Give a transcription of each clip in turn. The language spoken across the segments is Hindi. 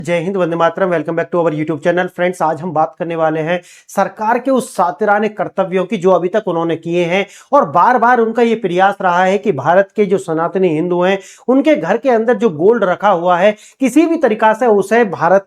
जय हिंद, वंदे मातरम। Welcome back to our YouTube channel. Friends, आज हम बात करने वाले हैं सरकार के उस सातिराने कर्तव्यों की जो अभी तक उन्होंने किए हैं और बार बार उनका ये प्रयास रहा है कि भारत के जो सनातनी हिंदू हैं उनके घर के अंदर जो गोल्ड रखा हुआ है किसी भी तरीका से उसे भारत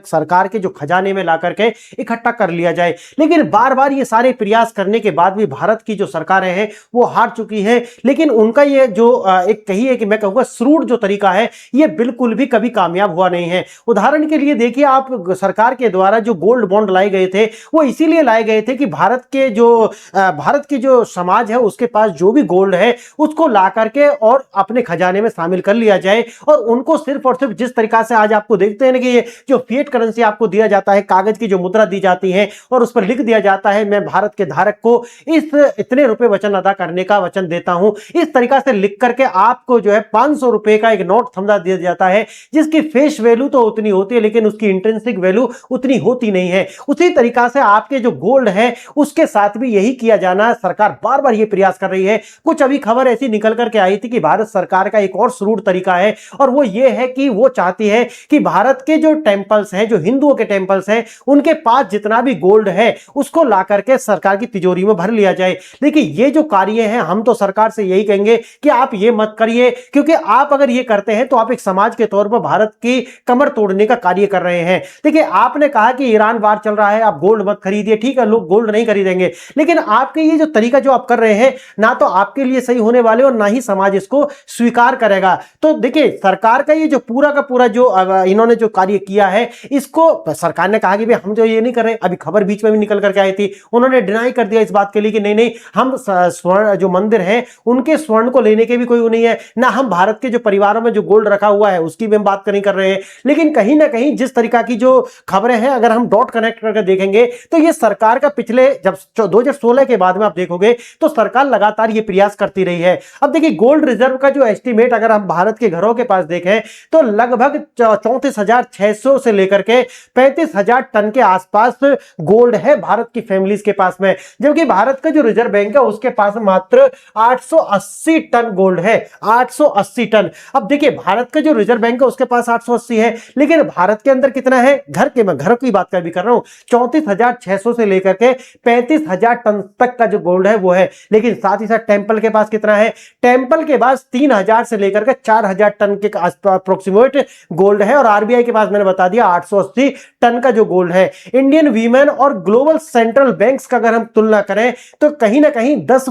सरकार के जो खजाने में ला करके इकट्ठा कर लिया जाए। लेकिन बार बार ये सारे प्रयास करने के बाद भी भारत की जो सरकारें हैं वो हार चुकी है। लेकिन उनका ये जो एक कहिए कि मैं कहूँगा श्रूड जो तरीका है ये बिल्कुल भी कभी कामयाब हुआ नहीं है। उदाहरण के लिए देखिए, आप सरकार के द्वारा जो गोल्ड बॉन्ड लाए गए थे वो इसीलिए लाए गए थे कि भारत के जो समाज है उसके पास जो भी गोल्ड है उसको ला करके और अपने खजाने में शामिल कर लिया जाए। और उनको सिर्फ और सिर्फ जिस तरीका से आज आपको देखते हैं कि ये जो फिएट करेंसी आपको दिया जाता है, कागज की जो मुद्रा दी जाती है और उस पर लिख दिया जाता है मैं भारत के धारक को इतने रुपए वचन अदा करने का वचन देता हूं, इस तरीका से लिख करके आपको जो है 500 रुपए का एक नोट थमा दिया जाता है जिसकी फेस वैल्यू तो उतनी होती है लेकिन उसकी इंट्रिंसिक वैल्यू उतनी होती नहीं है। उसी तरीका से आपके जो गोल्ड है उसके साथ भी यही किया जाना सरकार बार बार ये प्रयास कर रही है। कुछ अभी खबर ऐसी निकल करके आई थी कि भारत सरकार का एक और श्रूड तरीका है और वो ये है कि वो चाहती है कि भारत के जो टेंपल्स हैं, जो हिंदुओं के टेंपल्स हैं, उनके पास जितना भी गोल्ड है उसको ला करके सरकार की तिजोरी में भर लिया जाए। देखिए, ये जो कार्य है हम तो सरकार से यही कहेंगे कि आप ये मत करिए, क्योंकि आप अगर ये करते हैं तो आप एक समाज के तौर पर भारत की कमर तोड़ने का कार्य कर रहे हैं। देखिए, आपने कहा कि ईरान वार चल रहा है, आप गोल्ड मत खरीदिए, ठीक है, लोग गोल्ड नहीं खरीदेंगे, लेकिन आपके ये जो तरीका जो आप कर रहे हैं ना तो आपके लिए सही होने वाले और ना ही समाज इसको स्वीकार करेगा। तो देखिए, सरकार का ये जो पूरा का पूरा जो इन्होंने जो कार्य किया है इसको सरकार ने कहा कि भाई हम जो ये नहीं कर रहे। अभी खबर बीच में भी निकल करके आई थी, उन्होंने डिनाई कर दिया इस बात के लिए कि नहीं, हम स्वर्ण जो मंदिर है उनके स्वर्ण को लेने के भी कोई नहीं है, ना हम भारत के जो परिवारों में जो गोल्ड रखा हुआ है उसकी भी हम बात नहीं कर रहे हैं। लेकिन कहीं ना कहीं जिस तरीका की जो खबरें हैं अगर हम डॉट कनेक्ट करके देखेंगे तो ये सरकार का पिछले जब 2016 के बाद में आप देखोगे तो सरकार लगातार ये प्रयास करती रही है। अब देखिए, गोल्ड रिजर्व का जो एस्टीमेट अगर हम भारत के घरों के पास देखें तो लगभग 34,600 से लेकर के 35,000 टन के आसपास गोल्ड है भारत की फैमिलीज के पास में, जबकि भारत का जो रिजर्व बैंक है उसके पास मात्र 880 टन गोल्ड है। 880 टन। अब देखिए, भारत का जो रिजर्व बैंक है उसके पास 880 है, लेकिन भारत के अंदर कितना है? मैं घर की बात कर रहा हूं, 34,600 से लेकर के 35,000 टन तक का जो गोल्ड है वो है। लेकिन साथ ही साथ टेंपल के पास कितना है? टेंपल के पास 3,000 से लेकर के 4,000 टन के अप्रोक्सीमेट गोल्ड है और आरबीआई के पास मैंने बता दिया 880 टन का जो गोल्ड है। इंडियन वीमेन और ग्लोबल सेंट्रल बैंक्स का अगर हम तुलना करें तो कहीं ना कहीं 10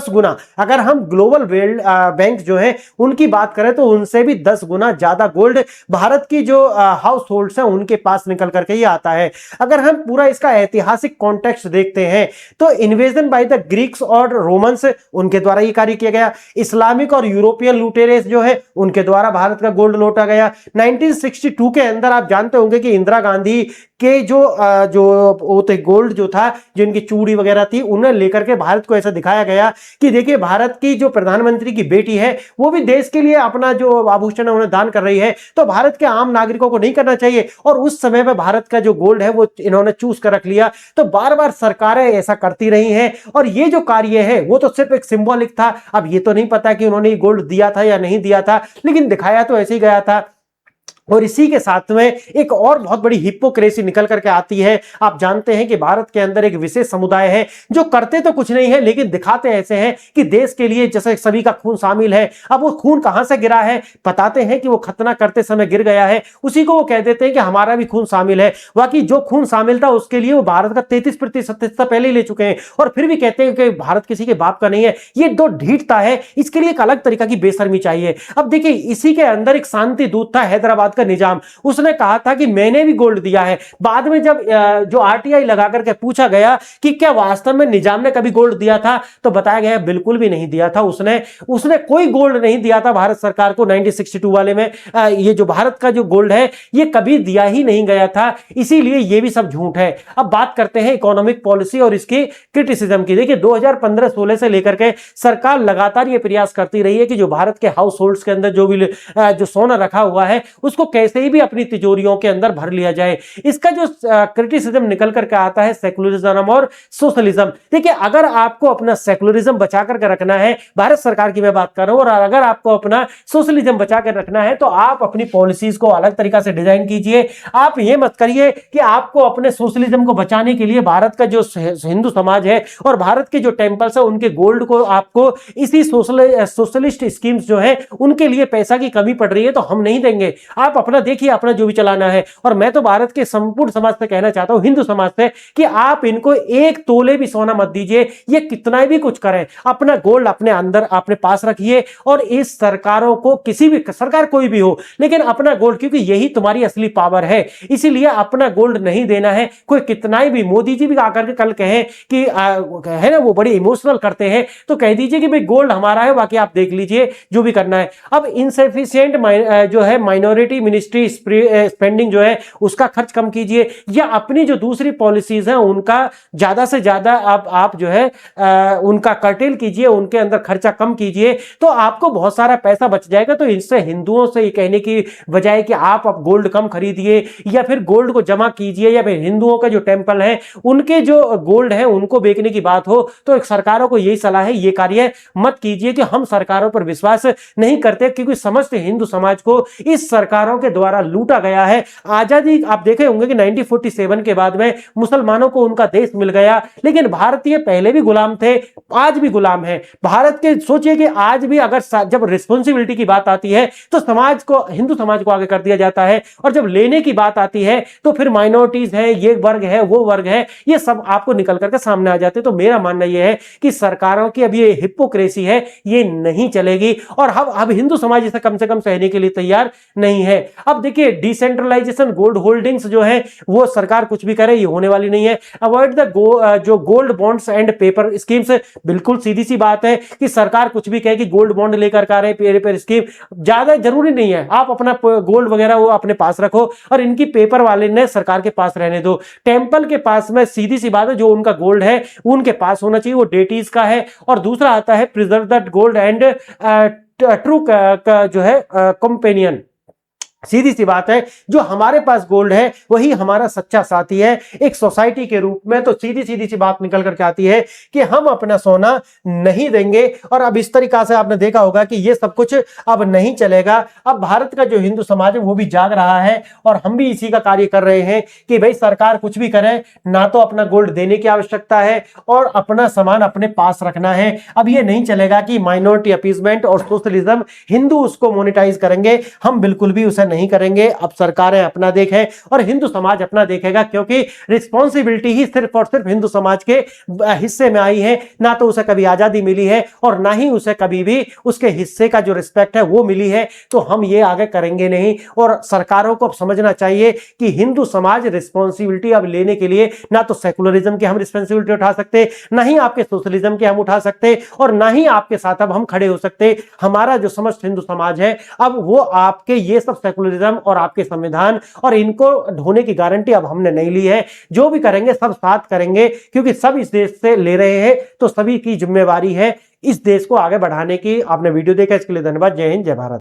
गुना अगर हम ग्लोबल बैंक जो है उनकी बात करें तो उनसे भी 10 गुना ज्यादा गोल्ड भारत की जो हाउस होल्ड्स हैं उनके पास निकल करके ये आता है। अगर हम पूरा इसका ऐतिहासिक कॉन्टेक्स्ट देखते हैं तो इन्वेजन बाय द ग्रीक्स और रोमन्स, उनके द्वारा ये कार्य किया गया। इस्लामिक और यूरोपियन लुटेरेस जो है उनके द्वारा भारत का गोल्ड लौटा गया। 1962 के अंदर आप जानते होंगे कि इंदिरा गांधी के जो गोल्ड जो था, जो इनकी चूड़ी वगैरह थी, उन्हें लेकर के भारत को ऐसा दिखाया गया कि देखिए, भारत की जो प्रधानमंत्री की बेटी है वो भी देश के लिए अपना जो आभूषण है उन्हें दान कर रही है, तो भारत के आम नागरिकों को नहीं करना चाहिए। और उस समय में भारत का जो गोल्ड है वो इन्होंने चूज कर रख लिया। तो बार बार सरकारें ऐसा करती रही हैं और ये जो कार्य है वो तो सिर्फ एक सिंबॉलिक था। अब ये तो नहीं पता कि उन्होंने गोल्ड दिया था या नहीं दिया था, लेकिन दिखाया तो ऐसे ही गया था। और इसी के साथ में एक और बहुत बड़ी हिपोक्रेसी निकल करके आती है। आप जानते हैं कि भारत के अंदर एक विशेष समुदाय है जो करते तो कुछ नहीं है लेकिन दिखाते ऐसे हैं कि देश के लिए जैसे सभी का खून शामिल है। अब वो खून कहां से गिरा है? बताते हैं कि वो खतना करते समय गिर गया है, उसी को वो कह देते हैं कि हमारा भी खून शामिल है। बाकी जो खून शामिल था उसके लिए वो भारत का 33% हिस्सा पहले ही ले चुके हैं और फिर भी कहते हैं कि भारत किसी के बाप का नहीं है। ये दो ढीठता है, इसके लिए एक अलग तरीका की बेशर्मी चाहिए। अब देखिए, इसी के अंदर एक शांति दूत था हैदराबाद का निजाम, उसने कहा था कि मैंने भी गोल्ड दिया है। बाद में जब जो आरटीआई लगा करके पूछा गया कि क्या वास्तव में निजाम ने कभी गोल्ड दिया था, तो बताया गया बिल्कुल भी नहीं दिया था। उसने कोई गोल्ड नहीं दिया था भारत सरकार को। 1962 वाले में ये जो भारत का जो गोल्ड है ये कभी दिया ही नहीं गया था, इसीलिए ये भी सब झूठ है। अब बात करते हैं इकोनॉमिक पॉलिसी और इसकी क्रिटिसिज्म की। देखिए, 2015-16 से लेकर के सरकार लगातार ये प्रयास करती रही है कि जो भारत के हाउस होल्ड्स के अंदर जो भी जो सोना रखा हुआ है उसको इसको कैसे ही भी अपनी तिजोरियों के अंदर भर लिया जाए। इसका जो क्रिटिसिज्म निकल करके आता है सेकुलरिज्म और सोशलिज्म, देखिए अगर आपको अपना सेकुलरिज्म बचा करके रखना है, भारत सरकार की मैं बात कर रहा हूं, और अगर आपको अपना सोशलिज्म बचा कर रखना है तो आप अपनी पॉलिसीज को अलग तरीका से डिजाइन कीजिए। आप ये मत करिए कि आपको अपने सोशलिज्म को बचाने के लिए भारत का जो हिंदू समाज है और भारत के जो टेंपल्स है उनके गोल्ड को आपको इसी सोशलिस्ट स्कीम्स जो है उनके लिए पैसा की कमी पड़ रही है तो हम नहीं देंगे। आप अपना देखिए, अपना जो भी चलाना है। और मैं तो भारत के संपूर्ण समाज से कहना चाहता हूं, हिंदू समाज से, कि आप इनको एक तोले भी सोना मत दीजिए। ये कितना भी कुछ करें, अपना गोल्ड अपने अंदर अपने पास रखिए। और इस सरकारों को, किसी भी सरकार कोई भी हो, लेकिन अपना गोल्ड, क्योंकि यही तुम्हारी असली पावर है, इसीलिए अपना गोल्ड नहीं देना है। कोई कितना भी, मोदी जी भी आकर के कल कहें कि है ना, वो बड़ी इमोशनल करते हैं, तो कह दीजिए कि भाई गोल्ड हमारा है, बाकी आप देख लीजिए जो भी करना है। अब इनसफिशिएंट जो है माइनॉरिटी मिनिस्ट्री स्पेंडिंग जो है उसका खर्च कम कीजिए, या अपनी जो दूसरी पॉलिसीज हैं उनका ज्यादा से ज्यादा आप जो है उनका कर्टेल कीजिए, उनके अंदर खर्चा कम कीजिए, तो आपको बहुत सारा पैसा बच जाएगा। तो इससे हिंदुओं से ये कहने की बजाय कि आप अब गोल्ड कम खरीदिए या फिर गोल्ड को जमा कीजिए, या फिर हिंदुओं का जो टेंपल है उनके जो गोल्ड है उनको बेचने की बात हो, तो एक सरकारों को यही सलाह है, ये कार्य मत कीजिए। कि हम सरकारों पर विश्वास नहीं करते, क्योंकि समस्त हिंदू समाज को इस सरकारों के द्वारा लूटा गया है। आजादी आप देखे होंगे कि 1947 के बाद में मुसलमानों को उनका देश मिल गया, लेकिन भारतीय पहले भी गुलाम थे, आज भी गुलाम है भारत के। सोचिए कि आज भी अगर जब रिस्पॉन्सिबिलिटी की बात आती है तो समाज को, हिंदू समाज को आगे कर दिया जाता है, और जब लेने की बात आती है तो फिर माइनॉरिटीज है, ये वर्ग है, वो वर्ग है, ये सब आपको निकल करके सामने आ जाते। तो मेरा मानना यह है कि सरकारों की अब ये हिपोक्रेसी है, ये नहीं चलेगी, और अब हिंदू समाज इसे कम से कम सहने के लिए तैयार नहीं है। अब देखिए डिसेंट्रलाइजेशन, गोल्ड होल्डिंग्स जो है वो सरकार कुछ भी करे, ये होने वाली नहीं है। अवॉइड द जो gold bonds and paper schemes, बिल्कुल सीधी सी बात है कि सरकार कुछ भी कहे कि गोल्ड बॉन्ड लेकर आ रहे, पेपर स्कीम, ज्यादा जरूरी नहीं है। आप अपना गोल्ड वगैरह वो अपने पास रखो, और इनकी पेपर वाले ने सरकार के पास रहने दो। टेंपल के पास में सीधी सी बात है, जो उनका गोल्ड है उनके पास होना चाहिए, वो डेटीज का है। और दूसरा आता है preserve that gold and true का जो है कंपेनियन। सीधी सी बात है, जो हमारे पास गोल्ड है वही हमारा सच्चा साथी है एक सोसाइटी के रूप में। तो सीधी सी बात निकल करके आती है कि हम अपना सोना नहीं देंगे। और अब इस तरीका से आपने देखा होगा कि ये सब कुछ अब नहीं चलेगा। अब भारत का जो हिंदू समाज है वो भी जाग रहा है, और हम भी इसी का कार्य कर रहे हैं कि भाई सरकार कुछ भी करे, ना तो अपना गोल्ड देने की आवश्यकता है और अपना सामान अपने पास रखना है। अब ये नहीं चलेगा कि माइनॉरिटी अपीजमेंट और सोशलिज्म हिंदू उसको मोनेटाइज करेंगे, हम बिल्कुल भी उसे नहीं करेंगे। अब सरकारें अपना देखें और हिंदू समाज अपना देखेगा, क्योंकि रिस्पॉन्सिबिलिटी ही सिर्फ और सिर्फ हिंदू समाज के हिस्से में आई है। ना तो उसे कभी आजादी मिली है और ना ही उसे कभी भी उसके हिस्से का जो रिस्पेक्ट है वो मिली है। तो हम ये आगे करेंगे नहीं। और सरकारों को अब समझना चाहिए कि हिंदू समाज रिस्पॉन्सिबिलिटी अब लेने के लिए ना तो सेकुलरिज्म की हम रिस्पॉन्सिबिलिटी उठा सकते, ना ही आपके सोशलिज्म की हम उठा सकते, और ना ही आपके साथ अब हम खड़े हो सकते। हमारा जो समस्त हिंदू समाज है अब वो आपके ये सब सेकुलरिज्म और आपके संविधान और इनको ढोने की गारंटी अब हमने नहीं ली है। जो भी करेंगे सब साथ करेंगे, क्योंकि सब इस देश से ले रहे हैं, तो सभी की जिम्मेवारी है इस देश को आगे बढ़ाने की। आपने वीडियो देखा इसके लिए धन्यवाद। जय हिंद, जय भारत।